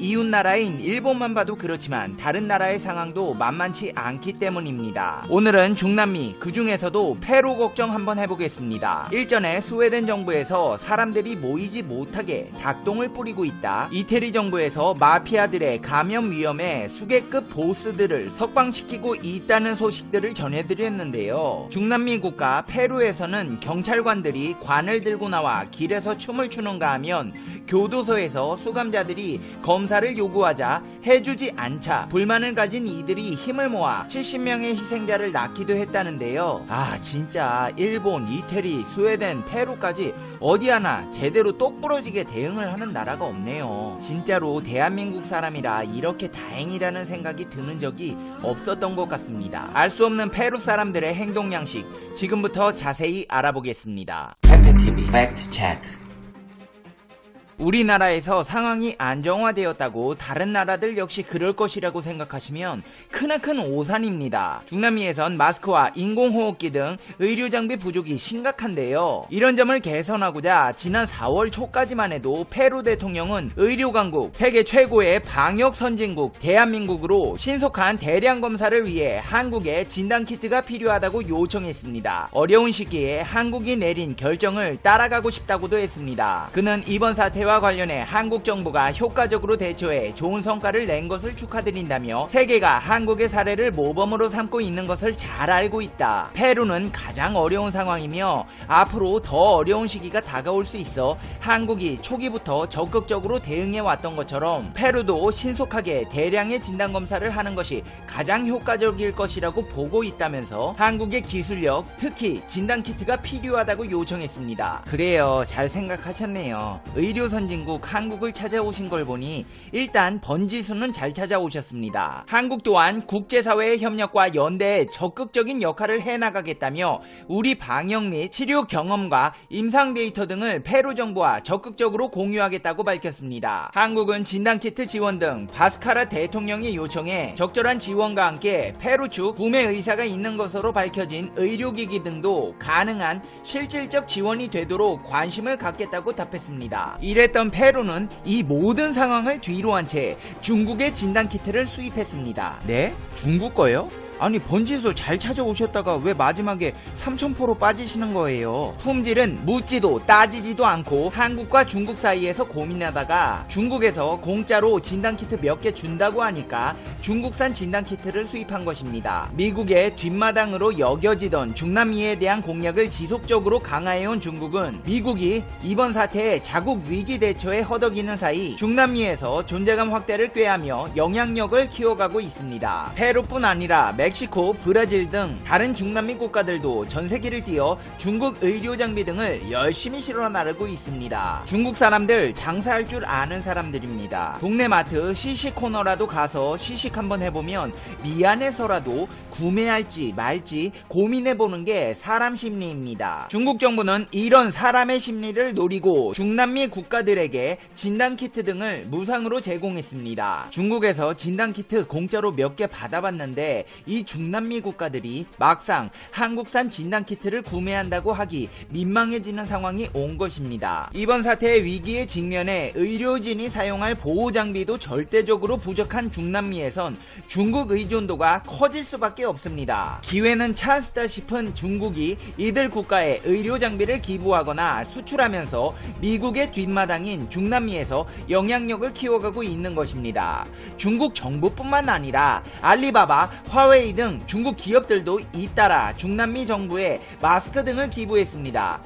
이웃나라인 일본만 봐도 그렇지만 다른 나라의 상황도 만만치 않기 때문입니다. 오늘은 중남미, 그 중에서도 페루 걱정 한번 해보겠습니다. 일전에 스웨덴 정부에서 사람들이 모이지 못하게 닭똥을 뿌리고 있다. 이태리 정부에서 마피아들의 감염 위험에 수계급 보스들을 석방시키고 있다는 소식들을 전해드렸는데요. 중남미 국가 페루에서는 경찰관들이 관을 들고 나와 길에서 춤을 추는가 하면 교도소에서 수감자들이 검사를 요구하자 해주지 않자 불만을 가진 이들이 힘을 모아 70명의 희생자를 낳기도 했다는데요. 진짜 일본, 이태리, 스웨덴, 페루까지 어디 하나 제대로 똑부러지게 대응을 하는 나라가 없네요. 진짜로 대한민국 사람이라 이렇게 다행이라는 생각이 드는 적이 없었던 것 같습니다. 알 수 없는 페루 사람들의 행동 양식, 지금부터 자세히 알아보겠습니다. 팩트TV 팩트체크. 우리나라에서 상황이 안정화되었다고 다른 나라들 역시 그럴 것이라고 생각하시면 크나큰 오산입니다. 중남미에선 마스크와 인공호흡기 등 의료장비 부족이 심각한데요. 이런 점을 개선하고자 지난 4월 초까지만 해도 페루 대통령은 의료강국, 세계 최고의 방역 선진국 대한민국으로 신속한 대량 검사를 위해 한국에 진단키트가 필요하다고 요청했습니다. 어려운 시기에 한국이 내린 결정을 따라가고 싶다고도 했습니다. 그는 이번 사태와 관련해 한국 정부가 효과적으로 대처해 좋은 성과를 낸 것을 축하드린다며 세계가 한국의 사례를 모범으로 삼고 있는 것을 잘 알고 있다. 페루는 가장 어려운 상황이며 앞으로 더 어려운 시기가 다가올 수 있어 한국이 초기부터 적극적으로 대응해 왔던 것처럼 페루도 신속하게 대량의 진단검사를 하는 것이 가장 효과적일 것이라고 보고 있다면서 한국의 기술력, 특히 진단키트가 필요하다고 요청했습니다. 그래요, 잘 생각하셨네요. 의료 선진국 한국을 찾아오신 걸 보니 일단 번지수는 잘 찾아오셨습니다. 한국 또한 국제사회의 협력과 연대에 적극적인 역할을 해나가겠다며 우리 방역 및 치료 경험과 임상 데이터 등을 페루 정부와 적극적으로 공유하겠다고 밝혔습니다. 한국은 진단키트 지원 등 바스카라 대통령의 요청에 적절한 지원과 함께 페루 측 구매 의사가 있는 것으로 밝혀진 의료기기 등도 가능한 실질적 지원이 되도록 관심을 갖겠다고 답했습니다. 이랬던 페루는 이 모든 상황을 뒤로 한 채 중국의 진단키트를 수입했습니다. 네? 중국 거요? 아니, 번지수 잘 찾아오셨다가 왜 마지막에 3000%로 빠지시는 거예요? 품질은 묻지도 따지지도 않고 한국과 중국 사이에서 고민하다가 중국에서 공짜로 진단키트 몇 개 준다고 하니까 중국산 진단키트를 수입한 것입니다. 미국의 뒷마당으로 여겨지던 중남미에 대한 공약을 지속적으로 강화해온 중국은 미국이 이번 사태에 자국 위기 대처에 허덕이는 사이 중남미에서 존재감 확대를 꾀하며 영향력을 키워가고 있습니다. 페루뿐 아니라 멕시코, 브라질 등 다른 중남미 국가들도 전세기를 띄워 중국 의료장비 등을 열심히 실어 나르고 있습니다. 중국 사람들 장사할 줄 아는 사람들입니다. 동네 마트 시식코너라도 가서 시식 한번 해보면 미안해서라도 구매할지 말지 고민해보는 게 사람 심리입니다. 중국 정부는 이런 사람의 심리를 노리고 중남미 국가들에게 진단키트 등을 무상으로 제공했습니다. 중국에서 진단키트 공짜로 몇 개 받아봤는데 이 중남미 국가들이 막상 한국산 진단키트를 구매한다고 하기 민망해지는 상황이 온 것입니다. 이번 사태의 위기에 직면해 의료진이 사용할 보호장비도 절대적으로 부족한 중남미에선 중국 의존도가 커질 수밖에 없습니다. 기회는 찬스다 싶은 중국이 이들 국가에 의료장비를 기부하거나 수출하면서 미국의 뒷마당인 중남미에서 영향력을 키워가고 있는 것입니다. 중국 정부뿐만 아니라 알리바바, 화웨이 등 중국 기업들도 잇따라 중남미 정부에 마스크 등을 기부했습니다.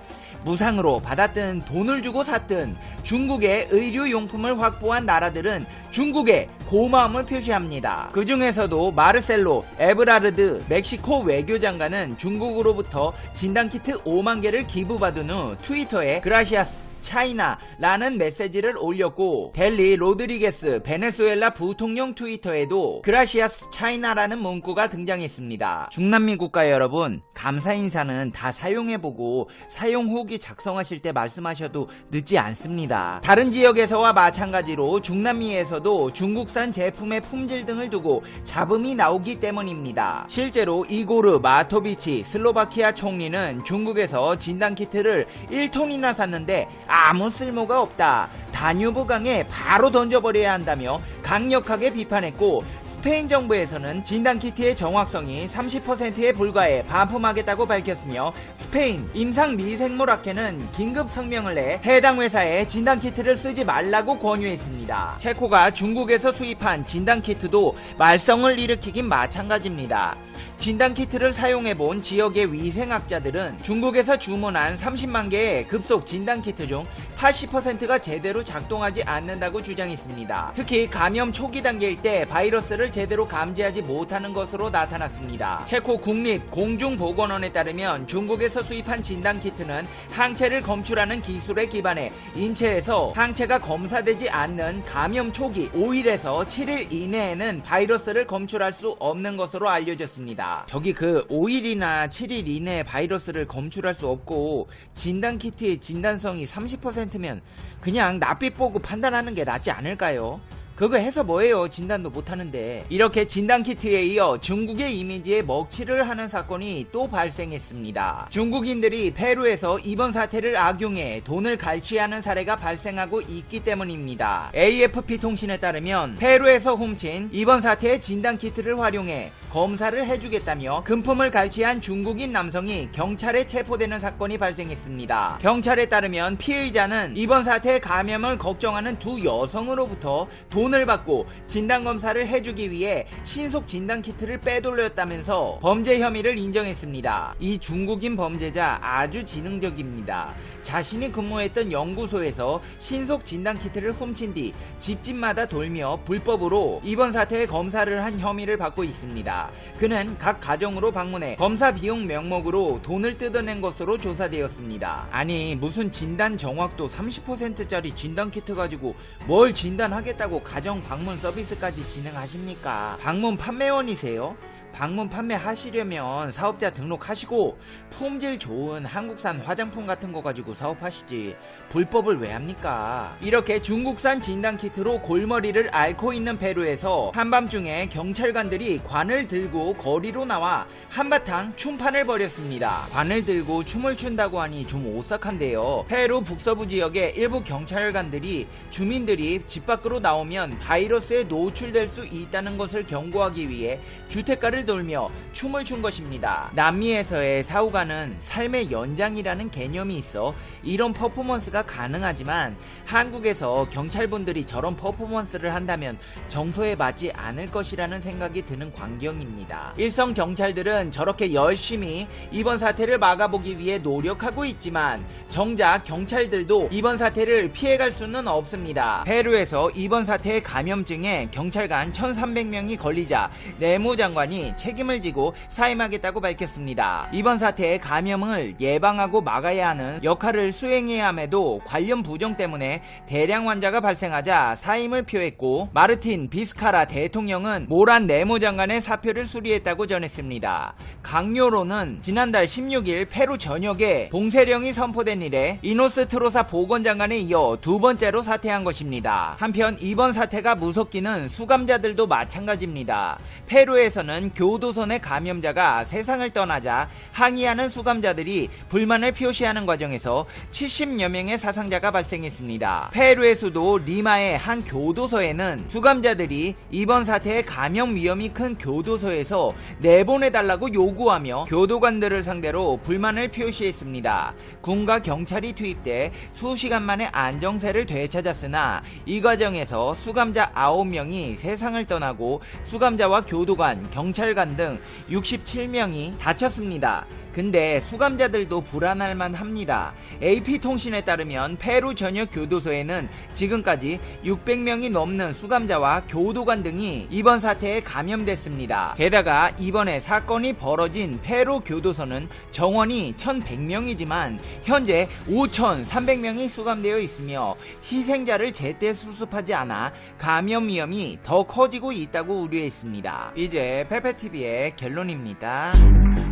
무상으로 받았든 돈을 주고 샀든 중국의 의료용품을 확보한 나라들은 중국에 고마움을 표시합니다. 그 중에서도 마르셀로 에브라르드 멕시코 외교장관은 중국으로부터 진단키트 5만 개를 기부받은 후 트위터에 그라시아스 차이나라는 메시지를 올렸고, 델리 로드리게스 베네수엘라 부통령 트위터에도 그라시아스 차이나라는 문구가 등장했습니다. 중남미 국가 여러분, 감사 인사는 다 사용해보고 사용 후기 작성하실 때 말씀하셔도 늦지 않습니다. 다른 지역에서와 마찬가지로 중남미에서도 중국산 제품의 품질 등을 두고 잡음이 나오기 때문입니다. 실제로 이고르 마토비치 슬로바키아 총리는 중국에서 진단키트를 1톤이나 샀는데 아무 쓸모가 없다. 다뉴브강에 바로 던져버려야 한다며 강력하게 비판했고, 스페인 정부에서는 진단키트의 정확성이 30%에 불과해 반품하겠다고 밝혔으며, 스페인 임상미생물학회는 긴급 성명을 내 해당 회사에 진단키트를 쓰지 말라고 권유했습니다. 체코가 중국에서 수입한 진단키트도 말썽을 일으키긴 마찬가지입니다. 진단키트를 사용해본 지역의 위생학자들은 중국에서 주문한 30만 개의 급속 진단키트 중 80%가 제대로 작동하지 않는다고 주장했습니다. 특히 감염 초기 단계일 때 바이러스를 제대로 감지하지 못하는 것으로 나타났습니다. 체코 국립공중보건원에 따르면 중국에서 수입한 진단키트는 항체를 검출하는 기술에 기반해 인체에서 항체가 검사되지 않는 감염 초기 5일에서 7일 이내에는 바이러스를 검출할 수 없는 것으로 알려졌습니다. 저기 그 5일이나 7일 이내에 바이러스를 검출할 수 없고 진단키트의 진단성이 30%면 그냥 낯빛 보고 판단하는 게 낫지 않을까요? 그거 해서 뭐예요? 진단도 못하는데. 이렇게 진단키트에 이어 중국의 이미지에 먹칠을 하는 사건이 또 발생했습니다. 중국인들이 페루에서 이번 사태를 악용해 돈을 갈취하는 사례가 발생하고 있기 때문입니다. AFP 통신에 따르면 페루에서 훔친 이번 사태의 진단키트를 활용해 검사를 해주겠다며 금품을 갈취한 중국인 남성이 경찰에 체포되는 사건이 발생했습니다. 경찰에 따르면 피의자는 이번 사태의 감염을 걱정하는 두 여성으로부터 돈을 받고 진단검사를 해주기 위해 신속 진단키트를 빼돌렸다면서 범죄 혐의를 인정했습니다. 이 중국인 범죄자 아주 지능적입니다. 자신이 근무했던 연구소에서 신속 진단키트를 훔친 뒤 집집마다 돌며 불법으로 이번 사태의 검사를 한 혐의를 받고 있습니다. 그는 각 가정으로 방문해 검사 비용 명목으로 돈을 뜯어낸 것으로 조사되었습니다. 아니 무슨 진단 정확도 30%짜리 진단키트 가지고 뭘 진단하겠다고 가정 방문 서비스까지 진행하십니까? 방문 판매원이세요? 방문 판매하시려면 사업자 등록하시고 품질 좋은 한국산 화장품 같은 거 가지고 사업하시지 불법을 왜 합니까? 이렇게 중국산 진단키트로 골머리를 앓고 있는 페루에서 한밤중에 경찰관들이 관을 들고 거리로 나와 한바탕 춤판을 벌였습니다. 관을 들고 춤을 춘다고 하니 좀 오싹한데요. 페루 북서부 지역의 일부 경찰관들이 주민들이 집 밖으로 나오면 바이러스에 노출될 수 있다는 것을 경고하기 위해 주택가를 돌며 춤을 춘 것입니다. 남미에서의 사후가는 삶의 연장이라는 개념이 있어 이런 퍼포먼스가 가능하지만 한국에서 경찰분들이 저런 퍼포먼스를 한다면 정서에 맞지 않을 것이라는 생각이 드는 광경입니다. 일선 경찰들은 저렇게 열심히 이번 사태를 막아보기 위해 노력하고 있지만 정작 경찰들도 이번 사태를 피해갈 수는 없습니다. 페루에서 이번 사태의 감염증에 경찰관 1,300명이 걸리자 내무장관이 책임을 지고 사임하겠다고 밝혔습니다. 이번 사태의 감염을 예방하고 막아야 하는 역할을 수행해야 함에도 관련 부정 때문에 대량 환자가 발생하자 사임을 표했고 마르틴 비스카라 대통령은 모란 내무장관의 사표를 수리했다고 전했습니다. 강요로는 지난달 16일 페루 전역에 봉쇄령이 선포된 이래 이노스트로사 보건장관에 이어 두 번째로 사퇴한 것입니다. 한편 이번 사태가 무섭기는 수감자들도 마찬가지입니다. 페루에서는 교도소 내 감염자가 세상을 떠나자 항의하는 수감자들이 불만을 표시하는 과정에서 70여 명의 사상자가 발생했습니다. 페루의 수도 리마의 한 교도소에는 수감자들이 이번 사태의 감염 위험이 큰 교도소에서 내보내달라고 요구하며 교도관들을 상대로 불만을 표시했습니다. 군과 경찰이 투입돼 수시간 만에 안정세를 되찾았으나 이 과정에서 수감자 9명이 세상을 떠나고 수감자와 교도관, 경찰관 등 67명이 다쳤습니다. 근데 수감자들도 불안할만 합니다. AP통신에 따르면 페루 전역 교도소에는 지금까지 600명이 넘는 수감자와 교도관 등이 이번 사태에 감염됐습니다. 게다가 이번에 사건이 벌어진 페루 교도소는 정원이 1100명이지만 현재 5300명이 수감되어 있으며 희생자를 제때 수습하지 않아 감염 위험이 더 커지고 있다고 우려했습니다. 이제 페페TV의 결론입니다.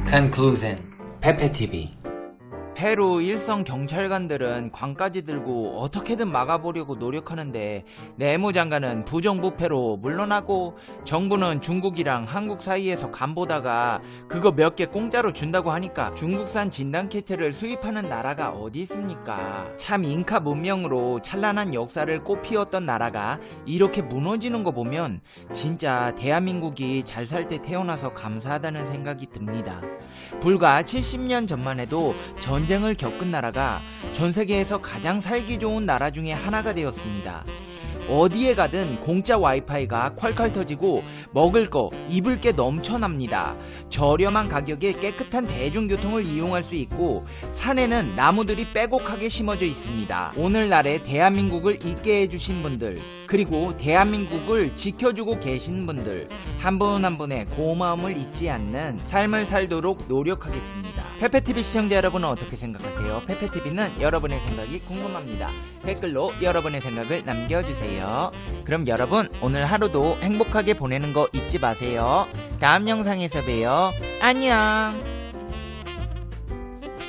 Conclusion. 페페TV 페루 일선 경찰관들은 관까지 들고 어떻게든 막아보려고 노력하는데 내무장관은 부정부패로 물러나고 정부는 중국이랑 한국 사이에서 간보다가 그거 몇 개 공짜로 준다고 하니까 중국산 진단키트를 수입하는 나라가 어디 있습니까? 참 잉카 문명으로 찬란한 역사를 꽃피웠던 나라가 이렇게 무너지는 거 보면 진짜 대한민국이 잘 살 때 태어나서 감사하다는 생각이 듭니다. 불과 70년 전만 해도 전쟁을 겪은 나라가 전 세계에서 가장 살기 좋은 나라 중에 하나가 되었습니다. 어디에 가든 공짜 와이파이가 콸콸 터지고 먹을 거, 입을 게 넘쳐납니다. 저렴한 가격에 깨끗한 대중교통을 이용할 수 있고 산에는 나무들이 빼곡하게 심어져 있습니다. 오늘날의 대한민국을 있게 해주신 분들, 그리고 대한민국을 지켜주고 계신 분들 한 분 한 분의 고마움을 잊지 않는 삶을 살도록 노력하겠습니다. 페페TV 시청자 여러분은 어떻게 생각하세요? 페페TV는 여러분의 생각이 궁금합니다. 댓글로 여러분의 생각을 남겨주세요. 그럼 여러분 오늘 하루도 행복하게 보내는 거 잊지 마세요. 다음 영상에서 봬요. 안녕.